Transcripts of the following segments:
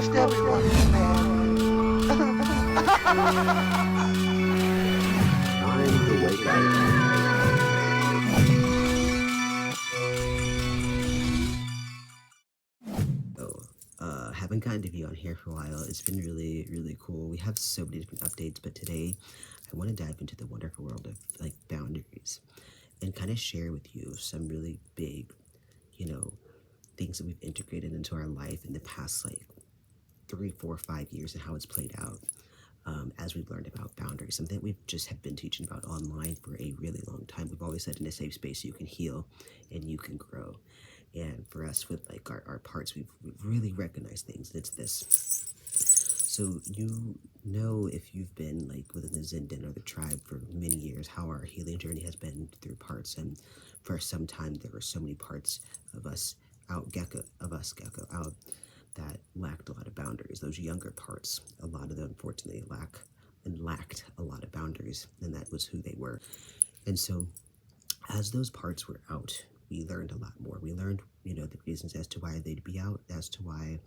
Almost everyone is Time to wake up. So, haven't gotten to be on here for a while. It's been really, really cool. We have so many different updates, but today I want to dive into the wonderful world of like boundaries and kind of share with you some really big, you know, things that we've integrated into our life in the past like 3, 4, 5 years and how it's played out. As we've learned about boundaries, something that we've just have been teaching about online for a really long time. We've always said in a safe space you can heal and you can grow. And for us with like our parts, we've really recognized things. And it's this. So you know, if you've been like within the Zen Den or the tribe for many years, how our healing journey has been through parts. And for some time there were so many parts of us Gecko out that lacked a lot of boundaries. Those younger parts, a lot of them unfortunately lacked a lot of boundaries, and that was who they were. And so as those parts were out, we learned a lot more. We learned, the reasons as to why they'd be out, as to why,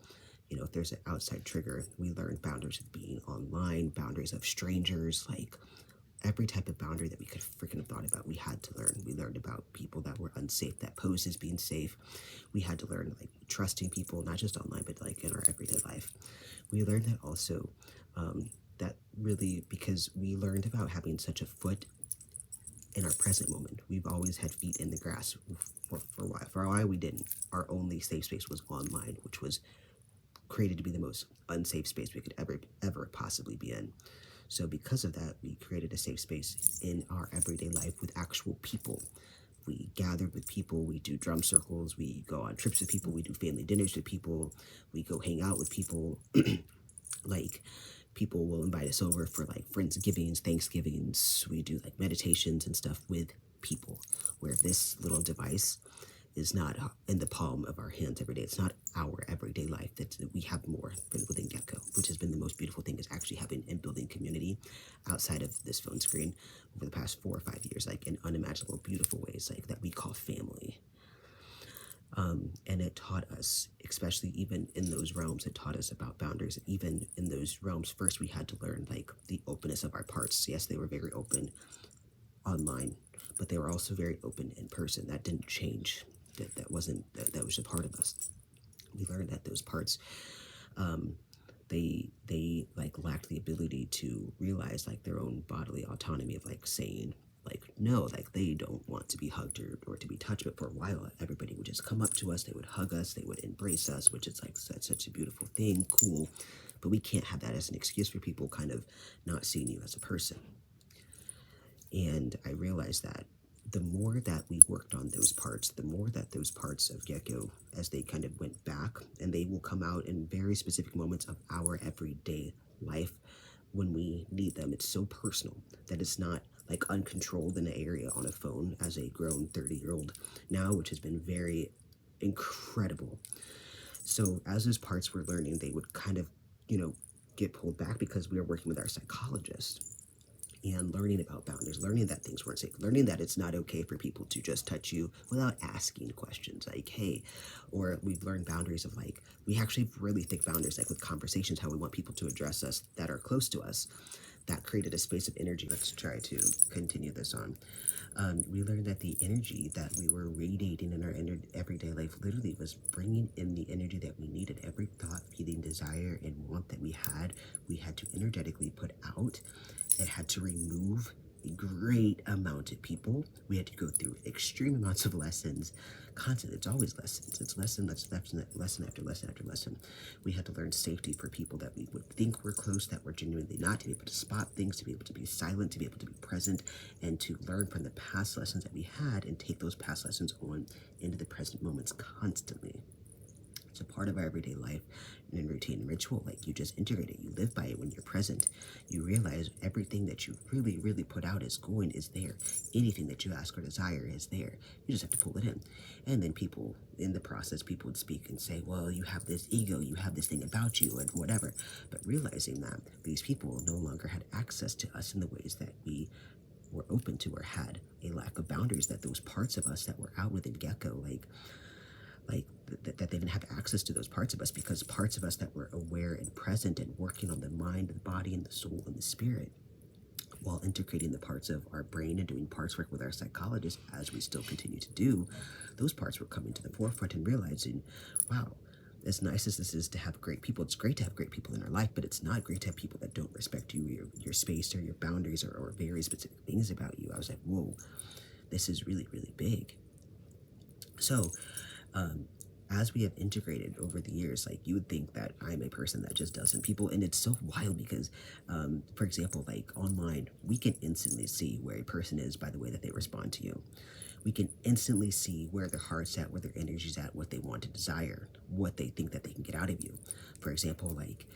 if there's an outside trigger. We learned boundaries of being online, boundaries of strangers, like every type of boundary that we could freaking have thought about, we had to learn. We learned about people that were unsafe, that posed as being safe. We had to learn like trusting people, not just online, but like in our everyday life. We learned that also, that really, because we learned about having such a foot in our present moment. We've always had feet in the grass for a while. For a while we didn't. Our only safe space was online, which was created to be the most unsafe space we could ever possibly be in. So because of that, we created a safe space in our everyday life with actual people. We gathered with people, we do drum circles, we go on trips with people, we do family dinners with people, we go hang out with people. Like, people will invite us over for like Friendsgivings, Thanksgivings. We do like meditations and stuff with people, where this little device is not in the palm of our hands every day. It's not our everyday life. That we have more within Gecko, which has been the most beautiful thing, is actually having and building community outside of this phone screen over the past 4 or 5 years, like in unimaginable, beautiful ways, like that we call family. And it taught us, especially even in those realms, it taught us about boundaries. Even in those realms, first we had to learn like the openness of our parts. Yes, they were very open online, but they were also very open in person. That didn't change. That was a part of us. We learned that those parts, they like lacked the ability to realize like their own bodily autonomy of like saying like no, like they don't want to be hugged or to be touched. But for a while everybody would just come up to us, they would hug us, they would embrace us, which is like such a beautiful thing, cool. But we can't have that as an excuse for people kind of not seeing you as a person. And I realized that the more that we worked on those parts, the more that those parts of Gecko, as they kind of went back, and they will come out in very specific moments of our everyday life when we need them. It's so personal that it's not like uncontrolled in an area on a phone as a grown 30-year-old now, which has been very incredible. So as those parts were learning, they would kind of, get pulled back because we were working with our psychologist and learning about boundaries, learning that things weren't safe, learning that it's not okay for people to just touch you without asking questions like, hey, or we've learned boundaries of like, we actually have really thick boundaries, like with conversations, how we want people to address us that are close to us. That created a space of energy. Let's try to continue this on. We learned that the energy that we were radiating in our everyday life literally was bringing in the energy that we needed. Every thought, feeling, desire, and want that we had to energetically put out. It had to remove a great amount of people. We had to go through extreme amounts of lessons. Constantly, it's always lessons. It's lesson after lesson after lesson. We had to learn safety for people that we would think were close, that were genuinely not, to be able to spot things, to be able to be silent, to be able to be present, and to learn from the past lessons that we had and take those past lessons on into the present moments constantly. It's a part of our everyday life and routine and ritual. Like, you just integrate it. You live by it when you're present. You realize everything that you really, really put out is there. Anything that you ask or desire is there. You just have to pull it in. And then people, in the process, people would speak and say, well, you have this ego, you have this thing about you, and whatever. But realizing that these people no longer had access to us in the ways that we were open to, or had a lack of boundaries, that those parts of us that were out within Gecko, like, like that they didn't have access to those parts of us, because parts of us that were aware and present and working on the mind, the body, and the soul and the spirit, while integrating the parts of our brain and doing parts work with our psychologist, as we still continue to do, those parts were coming to the forefront and realizing, wow, as nice as this is to have great people, it's great to have great people in our life, but it's not great to have people that don't respect you, your space, or your boundaries, or very specific things about you. I was like, whoa, this is really, really big. So, as we have integrated over the years, like, you would think that I'm a person that just doesn't people, and it's so wild because, for example, like online, we can instantly see where a person is by the way that they respond to you. We can instantly see where their heart's at, where their energy's at, what they want to desire, what they think that they can get out of you. For example, like,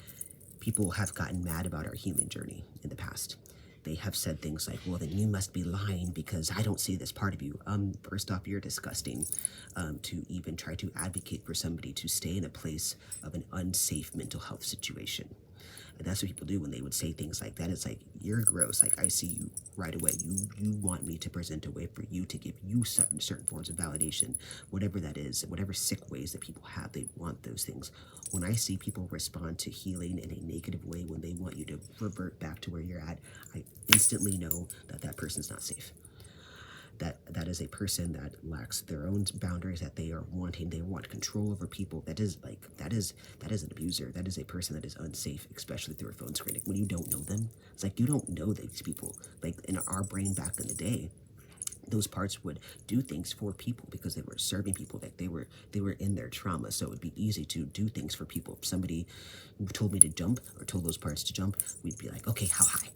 people have gotten mad about our healing journey in the past. They have said things like, well, then you must be lying because I don't see this part of you. First off, you're disgusting, to even try to advocate for somebody to stay in a place of an unsafe mental health situation. And that's what people do when they would say things like that. It's like, you're gross. Like, I see you right away. You want me to present a way for you to give you certain forms of validation, whatever that is, whatever sick ways that people have, they want those things. When I see people respond to healing in a negative way, when they want you to revert back to where you're at, I instantly know that that person's not safe. That is a person that lacks their own boundaries, that they are wanting, they want control over people. That is an abuser. That is a person that is unsafe, especially through a phone screen. When you don't know them, it's like, you don't know these people. Like, in our brain back in the day, those parts would do things for people because they were serving people, like they were in their trauma, so it would be easy to do things for people. If somebody told me to jump, or told those parts to jump, we'd be like, okay, how high?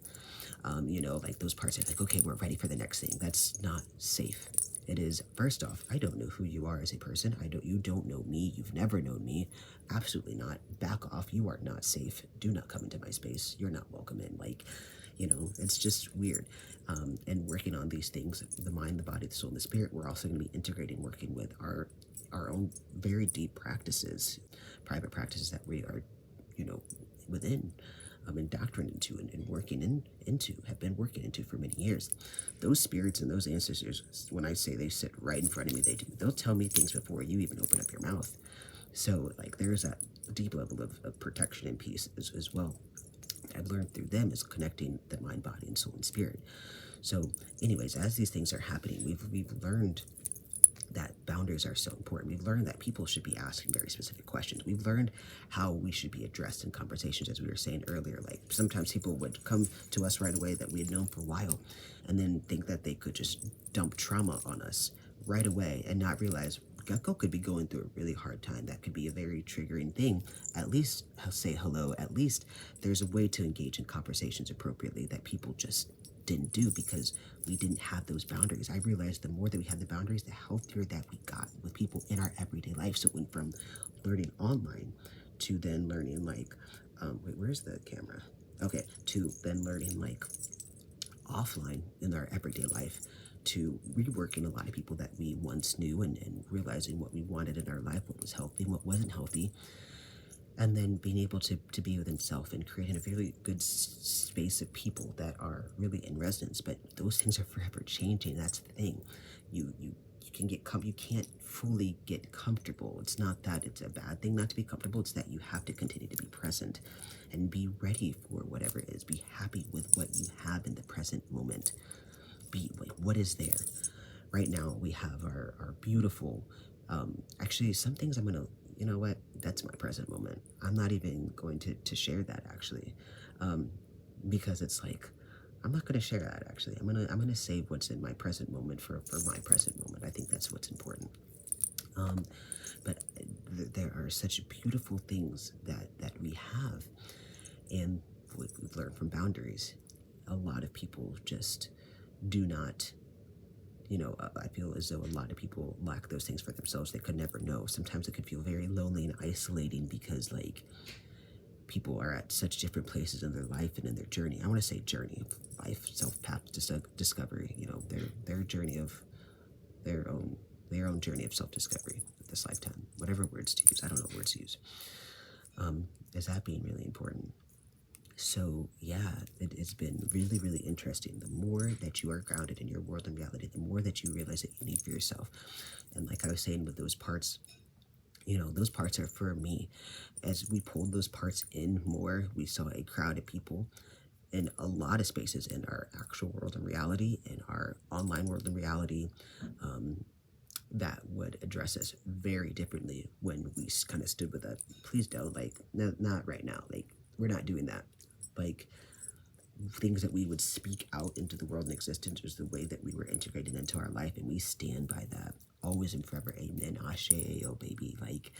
Like, those parts are like, okay, we're ready for the next thing. That's not safe. It is, first off, I don't know who you are as a person. You don't know me. You've never known me. Absolutely not. Back off. You are not safe. Do not come into my space. You're not welcome in. Like, it's just weird. And working on these things, the mind, the body, the soul, and the spirit, we're also going to be integrating, working with our own very deep practices, private practices that we are, within, indoctrinated into, and have been working into for many years. Those spirits and those ancestors, when I say they sit right in front of me, they'll tell me things before you even open up your mouth. So, like, there's that deep level of protection and peace as well. I've learned through them, is connecting the mind, body, and soul and spirit. So, anyways, as these things are happening, we've learned that boundaries are so important. We've learned that people should be asking very specific questions. We've learned how we should be addressed in conversations, as we were saying earlier. Like, sometimes people would come to us right away that we had known for a while, and then think that they could just dump trauma on us right away and not realize Gecko could be going through a really hard time. That could be a very triggering thing. At least say hello. At least there's a way to engage in conversations appropriately that people just didn't do because we didn't have those boundaries. I realized the more that we had the boundaries, the healthier that we got with people in our everyday life. So it went from learning online to then learning, like, wait, where's the camera? Okay, to then learning, like, offline in our everyday life, to reworking a lot of people that we once knew, and realizing what we wanted in our life, what was healthy, what wasn't healthy, and then being able to be within self and creating a really good space of people that are really in resonance. But those things are forever changing. That's the thing. You can you can't fully get comfortable. It's not that it's a bad thing not to be comfortable. It's that you have to continue to be present and be ready for whatever it is. Be happy with what you have in the present moment. Be like, what is there right now? We have our beautiful, actually, some things I'm gonna, you know what, that's my present moment. I'm not even going to share that, actually, because it's like, I'm not going to share that, actually. I'm gonna save what's in my present moment for my present moment. I think that's what's important. But there are such beautiful things that we have, and we've learned from boundaries. A lot of people just do not, I feel as though a lot of people lack those things for themselves. They could never know. Sometimes it could feel very lonely and isolating because, like, people are at such different places in their life and in their journey. I want to say journey of life, self-path discovery, their journey of their own journey of self-discovery this lifetime. Whatever words to use, I don't know what words to use. Is that being really important? So, yeah, it's been really, really interesting. The more that you are grounded in your world and reality, the more that you realize that you need for yourself. And like I was saying with those parts, Those parts are for me. As we pulled those parts in more, we saw a crowd of people in a lot of spaces in our actual world and reality, in our online world and reality, that would address us very differently when we kind of stood with a please don't, like, no, not right now, like, we're not doing that. Like, things that we would speak out into the world and existence was the way that we were integrated into our life, and we stand by that always and forever. Amen. Ashe, oh baby. Like,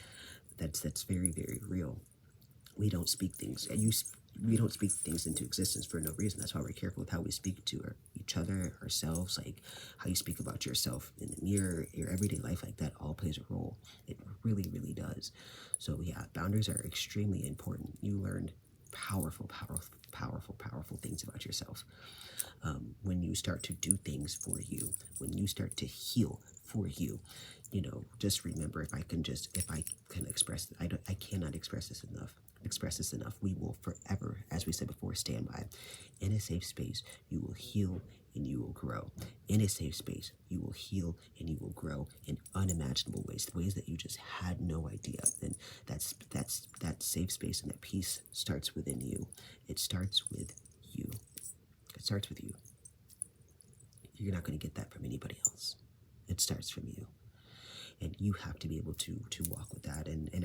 that's very, very real. We don't speak things, and we don't speak things into existence for no reason. That's why we're careful with how we speak to each other, ourselves, like how you speak about yourself in the mirror, your everyday life, like that all plays a role. It really, really does. So yeah, boundaries are extremely important. You learn powerful, powerful, powerful, powerful things about yourself. When you start to do things for you, when you start to heal for you, just remember, if I can express, I cannot express this enough. We will forever, as we said before, stand by. In a safe space, you will heal and you will grow. In a safe space, you will heal and you will grow in unimaginable ways that you just had no idea. And that safe space and that peace starts within you. It starts with you. It starts with you. You're not going to get that from anybody else. It starts from you. And you have to be able to walk with that. And I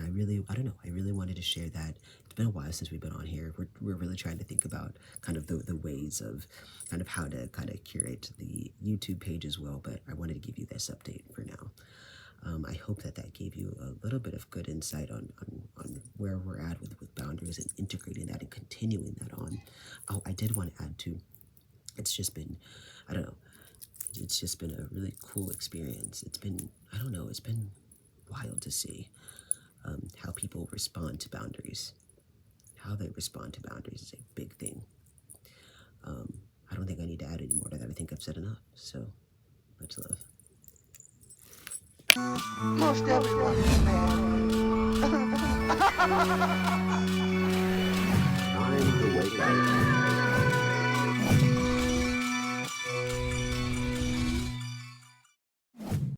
don't know, I really wanted to share that. It's been a while since we've been on here. We're really trying to think about kind of the ways of kind of how to kind of curate the YouTube page as well. But I wanted to give you this update for now. I hope that gave you a little bit of good insight on where we're at with boundaries and integrating that and continuing that on. Oh, I did want to add too, it's just been, I don't know, it's just been a really cool experience. It's been, I don't know, it's been wild to see how people respond to boundaries. How they respond to boundaries is a big thing. I don't think I need to add any more to that. I think I've said enough. So, much love. Most everyone is mad. Time to wake up.